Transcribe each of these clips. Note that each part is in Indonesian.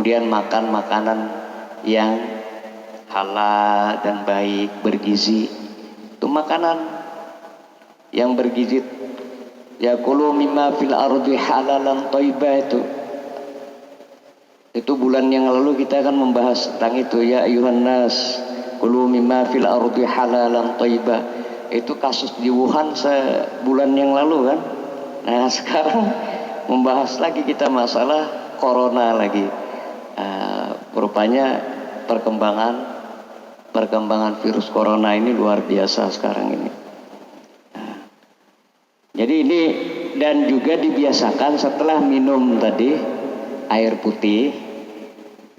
kemudian makan makanan yang halal dan baik, bergizi. Itu makanan yang bergizi. Ya kulu mimma fil ardi halalan thayyibah itu bulan yang lalu kita akan membahas tentang itu. Ya ayuhan nas kulu mimma fil ardi halalan thayyibah. Itu kasus di Wuhan sebulan yang lalu kan. Nah sekarang membahas lagi kita masalah corona lagi. Rupanya perkembangan virus corona ini luar biasa sekarang ini. Jadi ini dan juga dibiasakan setelah minum tadi air putih.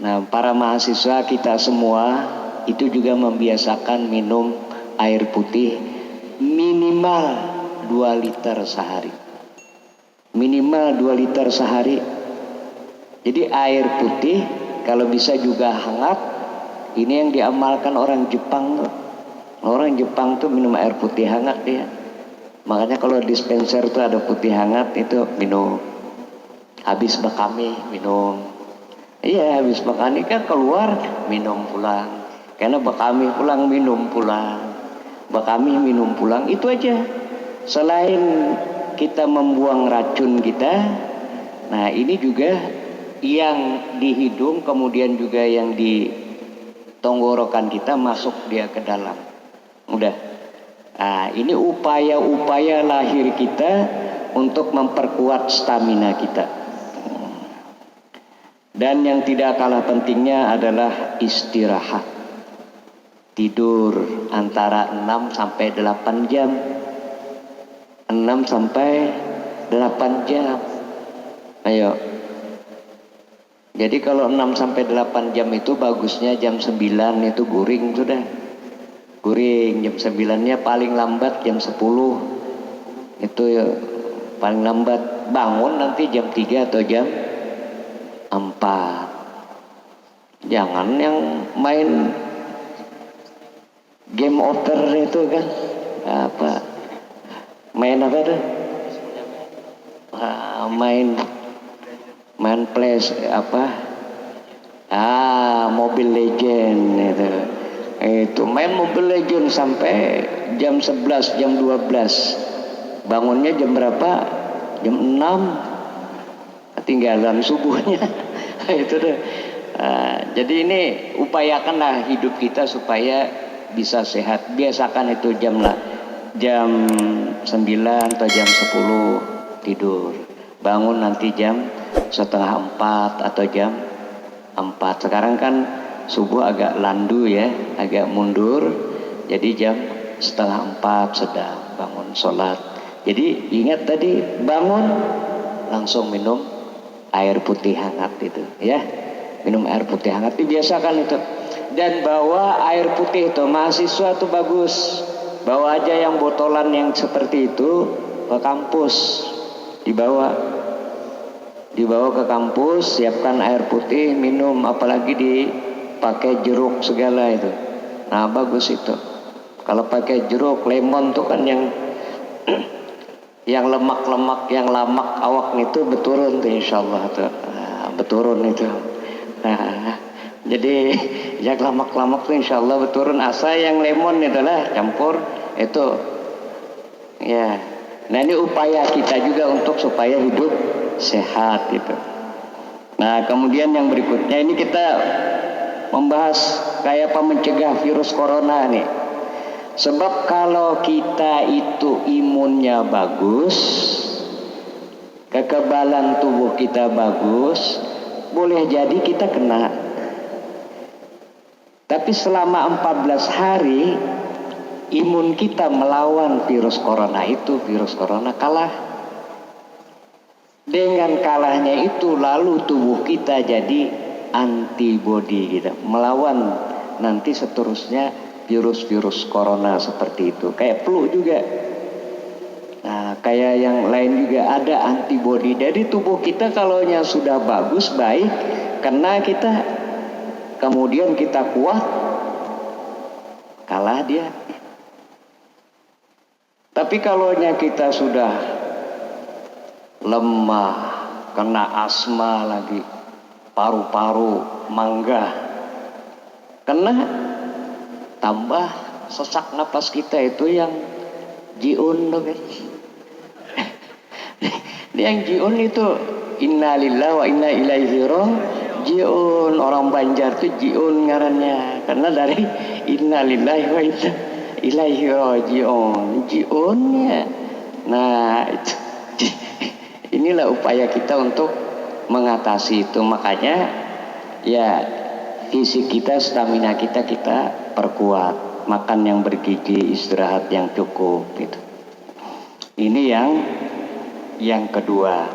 Nah, para mahasiswa kita semua itu juga membiasakan minum air putih minimal 2 liter sehari. Minimal 2 liter sehari. Jadi air putih kalau bisa juga hangat. Ini yang diamalkan orang Jepang tuh. Orang Jepang tuh minum air putih hangat dia. Makanya kalau dispenser tuh ada putih hangat itu minum. Habis bakami minum. Iya habis bakami kan keluar minum pulang. Karena bakami pulang minum pulang. Bakami minum pulang itu aja. Selain kita membuang racun kita, nah ini juga yang di hidung kemudian juga yang di tenggorokan kita masuk dia ke dalam. Udah. Nah, ini upaya-upaya lahir kita untuk memperkuat stamina kita. Dan yang tidak kalah pentingnya adalah istirahat. Tidur antara 6 sampai 8 jam. 6 sampai 8 jam. Ayo. Jadi kalau 6 sampai 8 jam itu bagusnya jam 9 itu guring sudah. Guring jam 9-nya paling lambat jam 10 itu ya, paling lambat bangun nanti jam 3 atau jam 4. Jangan yang main game over itu kan apa main apa tuh main play apa Mobile Legend itu main Mobile Legend sampai jam 11 jam 12 bangunnya jam berapa jam 6 ketinggalan subuhnya itu deh. Jadi ini upayakanlah hidup kita supaya bisa sehat. Biasakan itu jam 9 atau jam 10 tidur, bangun nanti jam setengah 4 atau jam 4. Sekarang kan subuh agak landu ya, agak mundur. Jadi jam setengah 4 sedang bangun sholat. Jadi ingat tadi bangun langsung minum air putih hangat itu ya. Minum air putih hangat dibiasakan itu. Dan bawa air putih itu mahasiswa itu bagus. Bawa aja yang botolan yang seperti itu ke kampus. Dibawa ke kampus, siapkan air putih, minum, apalagi dipakai jeruk segala itu. Nah, bagus itu. Kalau pakai jeruk, lemon tuh kan yang lemak-lemak, yang lamak awak itu beturun tuh insyaallah tuh. Beturun itu. Jadi yang lamak-lamak tuh insyaallah beturun. Asa yang lemon itulah campur itu. Ya. Nah, ini upaya kita juga untuk supaya hidup sehat gitu. Nah, kemudian yang berikutnya ini kita membahas kayak apa mencegah virus corona nih. Sebab kalau kita itu imunnya bagus, kekebalan tubuh kita bagus, boleh jadi kita kena. Tapi selama 14 hari imun kita melawan virus corona itu, virus corona kalah. Dengan kalahnya itu lalu tubuh kita jadi antibody gitu, melawan nanti seterusnya virus-virus corona seperti itu. Kayak flu juga. Nah, kayak yang lain juga ada antibody dari tubuh kita. Kalau nya sudah bagus, baik, kena kita, kemudian kita kuat, kalah dia. Tapi kalau nya kita sudah lemah, kena asma lagi, paru-paru, mangga. Karena tambah sesak napas kita itu yang jiun tuh kan. Yang jiun itu innalillahi wa inna ilaihi rajiun. Orang Banjar tuh jiun ngarannya. Karena dari innalillahi wa inna ilaihi rajiun. Jiunnya. Nah, itu. Inilah upaya kita untuk mengatasi itu. Makanya ya fisik kita, stamina kita perkuat. Makan yang bergizi, istirahat yang cukup gitu. Ini yang kedua.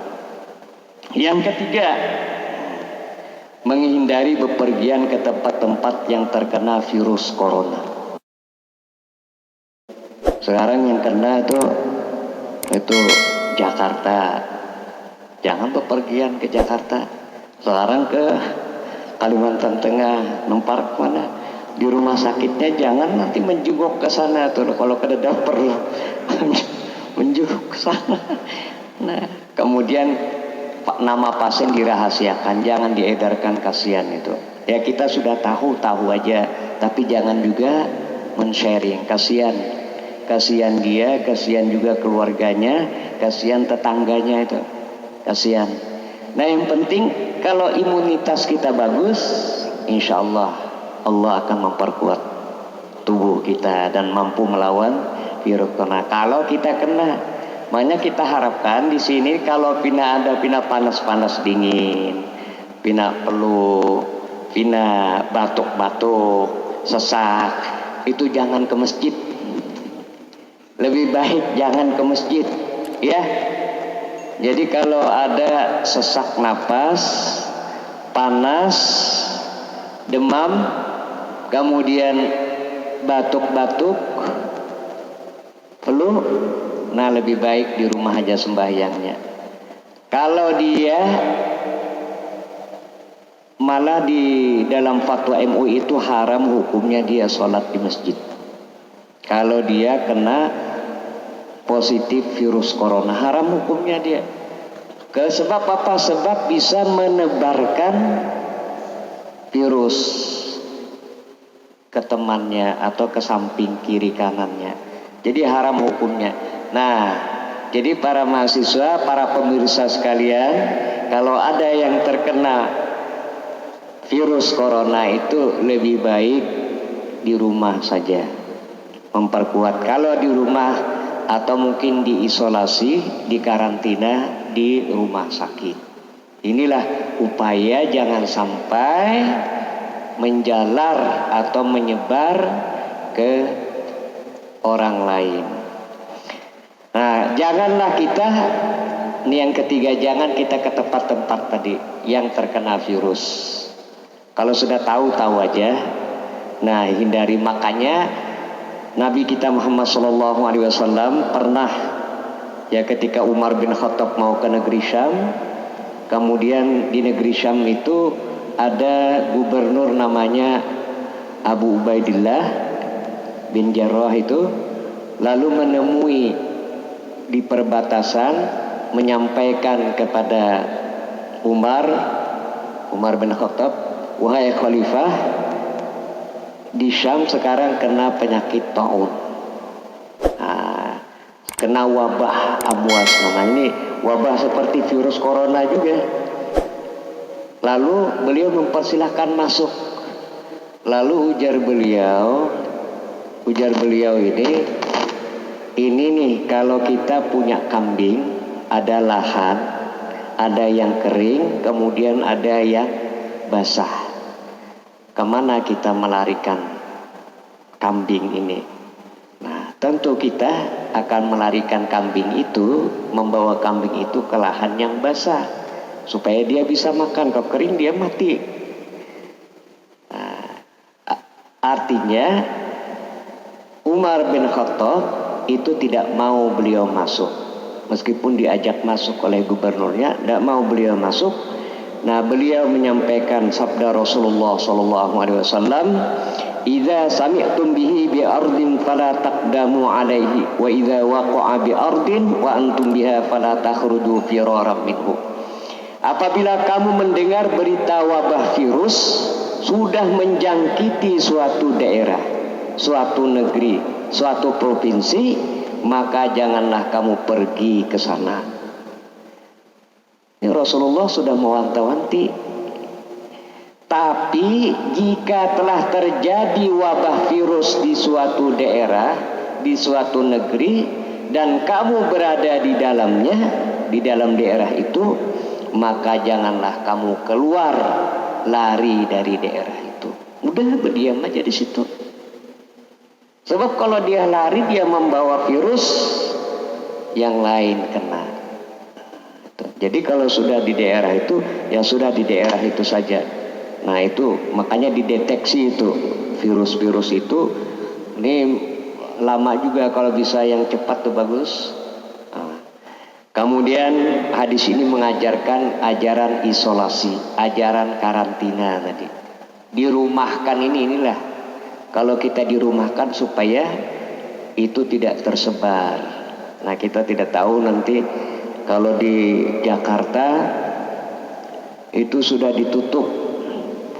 Yang ketiga, menghindari bepergian ke tempat-tempat yang terkena virus corona. Sekarang yang kena itu Jakarta. Jangan bepergian ke Jakarta. Sekarang ke Kalimantan Tengah, Nempar mana? Di rumah sakitnya jangan nanti menjenguk ke sana tuh. Kalau kededap perlu menjenguk ke sana. Nah, kemudian nama pasien dirahasiakan, jangan diedarkan, kasihan itu. Ya kita sudah tahu aja, tapi jangan juga men-sharing, kasihan dia, kasihan juga keluarganya, kasihan tetangganya itu, kasihan. Nah yang penting kalau imunitas kita bagus, insya Allah akan memperkuat tubuh kita dan mampu melawan virus corona. Kalau kita kena, makanya kita harapkan di sini kalau ada panas dingin, flu, batuk-batuk, sesak, itu jangan ke masjid. Lebih baik jangan ke masjid, ya. Jadi kalau ada sesak napas, panas, demam, kemudian batuk-batuk, flu, nah lebih baik di rumah aja sembahyangnya. Kalau dia malah di dalam fatwa MUI itu haram hukumnya dia sholat di masjid. Kalau dia kena positif virus corona, haram hukumnya dia. Sebab apa? Sebab bisa menebarkan virus ke temannya atau ke samping kiri kanannya. Jadi haram hukumnya. Nah, jadi para mahasiswa, para pemirsa sekalian, kalau ada yang terkena virus corona itu lebih baik di rumah saja, memperkuat. Kalau di rumah atau mungkin diisolasi, dikarantina di rumah sakit. Inilah upaya jangan sampai menjalar atau menyebar ke orang lain. Nah, janganlah kita, ini yang ketiga, jangan kita ke tempat-tempat tadi yang terkena virus. Kalau sudah tahu aja. Nah, hindari. Makanya Nabi kita Muhammad SAW pernah ya ketika Umar bin Khattab mau ke negeri Syam, kemudian di negeri Syam itu ada gubernur namanya Abu Ubaidillah bin Jarrah itu, lalu menemui di perbatasan menyampaikan kepada Umar bin Khattab, wahai khalifah, di Syam sekarang kena penyakit taun, kena wabah amwas. Nah ini wabah seperti virus corona juga. Lalu beliau mempersilahkan masuk. Lalu ujar beliau ini nih, kalau kita punya kambing, ada lahan, ada yang kering, kemudian ada yang basah. Kemana kita melarikan kambing ini? Nah, tentu kita akan melarikan kambing itu, membawa kambing itu ke lahan yang basah, supaya dia bisa makan. Kalau kering dia mati. Nah, artinya Umar bin Khattab itu tidak mau beliau masuk. Meskipun diajak masuk oleh gubernurnya, tidak mau beliau masuk. Nah, beliau menyampaikan sabda Rasulullah SAW, "Idza sami'tum bihi bi ardin fala taqdamu 'alaihi, wa idza waqa'a bi ardin wa antum biha fala takhruju firaran minhu." Apabila kamu mendengar berita wabah virus sudah menjangkiti suatu daerah, suatu negeri, suatu provinsi, maka janganlah kamu pergi ke sana. Ini Rasulullah sudah mewanti-wanti. Tapi jika telah terjadi wabah virus di suatu daerah, di suatu negeri, dan kamu berada di dalamnya, di dalam daerah itu, maka janganlah kamu keluar, lari dari daerah itu. Udah berdiam aja di situ. Sebab kalau dia lari, dia membawa virus yang lain kena. Jadi kalau sudah di daerah itu, ya sudah di daerah itu saja. Nah itu makanya dideteksi itu virus-virus itu. Ini lama juga, kalau bisa yang cepat tuh bagus. Kemudian hadis ini mengajarkan ajaran isolasi, ajaran karantina tadi. Dirumahkan inilah. Kalau kita dirumahkan supaya itu tidak tersebar. Nah kita tidak tahu nanti kalau di Jakarta itu sudah ditutup,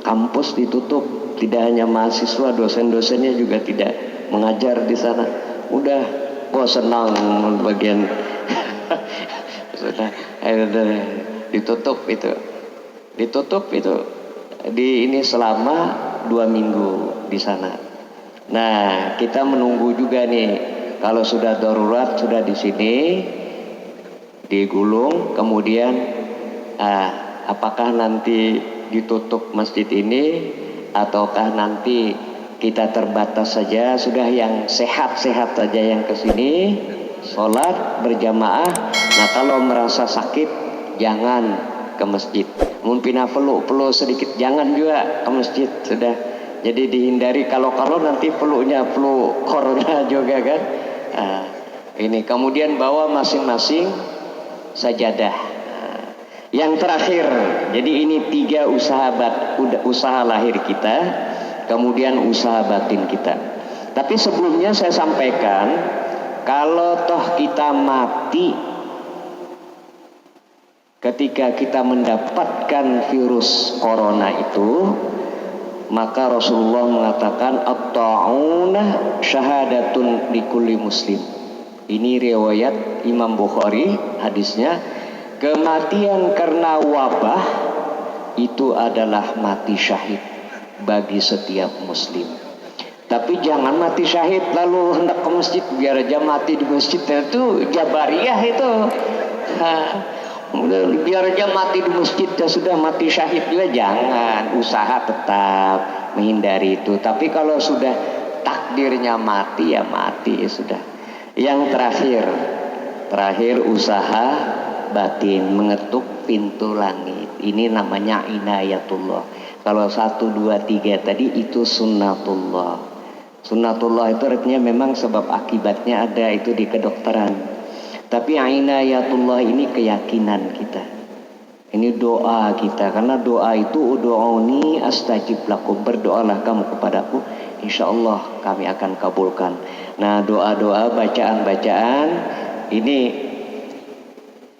kampus ditutup, tidak hanya mahasiswa, dosen-dosennya juga tidak mengajar di sana. Udah, senang bagian sudah ditutup itu di ini selama 2 minggu di sana. Nah kita menunggu juga nih, kalau sudah darurat sudah di sini digulung, kemudian apakah nanti ditutup masjid ini ataukah nanti kita terbatas saja, sudah yang sehat-sehat saja yang kesini sholat berjamaah. Nah kalau merasa sakit jangan ke masjid, mungkin peluk sedikit jangan juga ke masjid, sudah. Jadi dihindari, kalau nanti peluknya peluk corona juga kan. Ini kemudian bawa masing-masing sajadah. Yang terakhir, jadi ini 3 usaha lahir kita, kemudian usaha batin kita. Tapi sebelumnya saya sampaikan, kalau toh kita mati ketika kita mendapatkan virus corona itu, maka Rasulullah mengatakan at-ta'unah syahadatun likulli muslim. Ini riwayat Imam Bukhari hadisnya. Kematian karena wabah itu adalah mati syahid bagi setiap muslim. Tapi jangan mati syahid lalu hendak ke masjid, biar aja mati di masjid, itu jabariyah itu. Biar aja mati di masjid, sudah mati syahid juga jangan. Usaha tetap menghindari itu. Tapi kalau sudah takdirnya mati, ya mati, ya sudah. Yang terakhir usaha batin, mengetuk pintu langit. Ini namanya inayatullah. Kalau 1, 2, 3 tadi itu sunnatullah. Sunnatullah itu artinya memang sebab akibatnya ada, itu di kedokteran. Tapi inayatullah ini keyakinan kita. Ini doa kita, karena doa itu ud'uni astajib lakum, berdoalah kamu kepadaku, insyaallah kami akan kabulkan. Nah doa-doa, bacaan-bacaan ini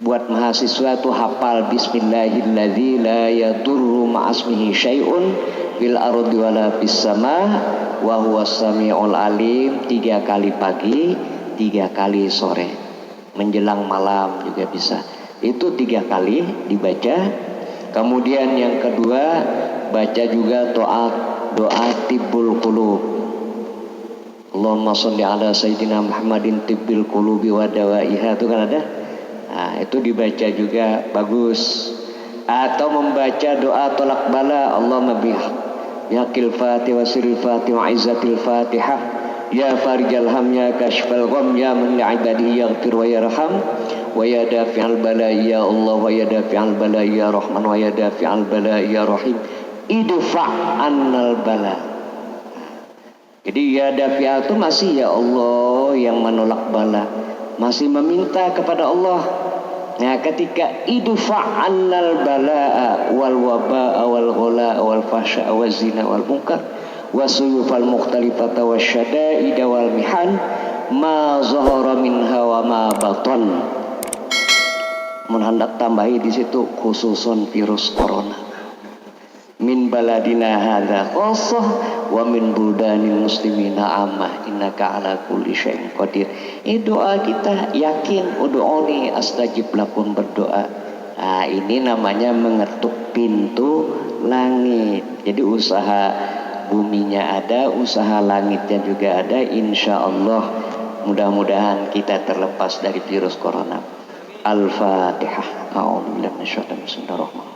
buat mahasiswa tuh hafal bismillahilladzi la yadurru ma'asmihi syai'un fil ardi wala fis sama wa huwas samiul alim, 3 kali pagi, 3 kali sore, menjelang malam juga bisa. Itu 3 kali dibaca. Kemudian yang kedua, baca juga doa tibbul qulub. Allahumma sholli ala sayyidina Muhammadin tibbil qulubi wa dawaiha, itu kan ada. Nah, itu dibaca juga bagus. Atau membaca doa tolak bala, Allahumma bihaqil fatih wa siril fatih wa izzatil fatihah ya farijal ham ya kashfal gham ya man li'ibadihi yaghfir wa yarham wa ya dafi'al bala ya Allah wa ya dafi'al bala ya Rahman wa ya dafi'al bala ya Rahim idfa' annal bala. Jadi ya dafi'al itu masih ya Allah yang menolak bala, masih meminta kepada Allah. Nah ketika idfa' annal bala'a wal waba'a wal ghala wal fahsya'a wal zina wal munkar wasuyufal mukhtalifata wasyada'ida wal mihan ma zahara minha wa ma batan hendak tambahi di situ khususun virus corona. Min baladina hadza khassah wa min buldanil muslimina ammah innaka ala kulli syai'in qadir. Ini doa kita yakin, ud'uni astajib lakum, berdoa. Nah, ini namanya mengetuk pintu langit. Jadi usaha buminya ada, usaha langitnya juga ada. Insya Allah mudah-mudahan kita terlepas dari virus corona. Al-Fatihah. A'udzubillahi minasyaitonir rajim. Bismillahirrahmanirrahim.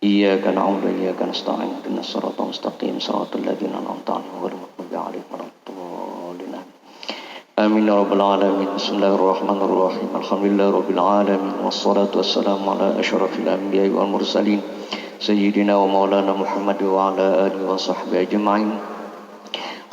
Iyyaka na'budu wa iyyaka nasta'in. Ihdinas siratal mustaqim. Shiratal ladzina an'amta 'alaihim ghairil maghdubi 'alaihim waladdallin. Amin ya rabbal alamin. Bismillahirrahmanirrahim. Alhamdulillahi rabbil alamin. Wassalatu wassalamu ala asyrafil anbiya'i wal mursalin. Sayyidina wa maulana Muhammad wa ala alihi wa sahbihi ajma'in.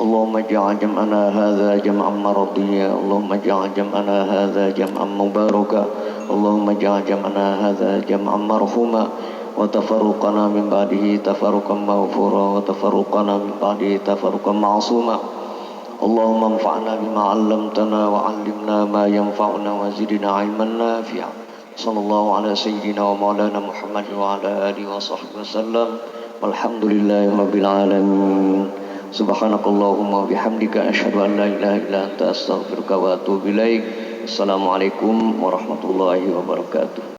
Allahumma ja'al jam'ana hadza jam'an maradiyya. Allahumma ja'al jam'ana hadza jam'an mubaraka. Allahumma ja'al jam'ana hadza jam'an marhuma. Wa tafarruqana min ba'dihi tafarruqan maghfura. Wa tafarruqana min ba'dihi tafarruqan ma'suma. Allahumma anfa'na bima 'allamtana wa 'allimna ma yanfa'una wa zidna 'ilman nafi'a. Sallallahu ala sayyidina wa maulana Muhammad wa ala alihi wa sahbihi wasallam. Walhamdulillahi rabbil alamin. Subhanakallahumma bihamdika asyhadu an la ilaha illa anta astaghfiruka wa atubu ilaik. Assalamualaikum warahmatullahi wabarakatuh.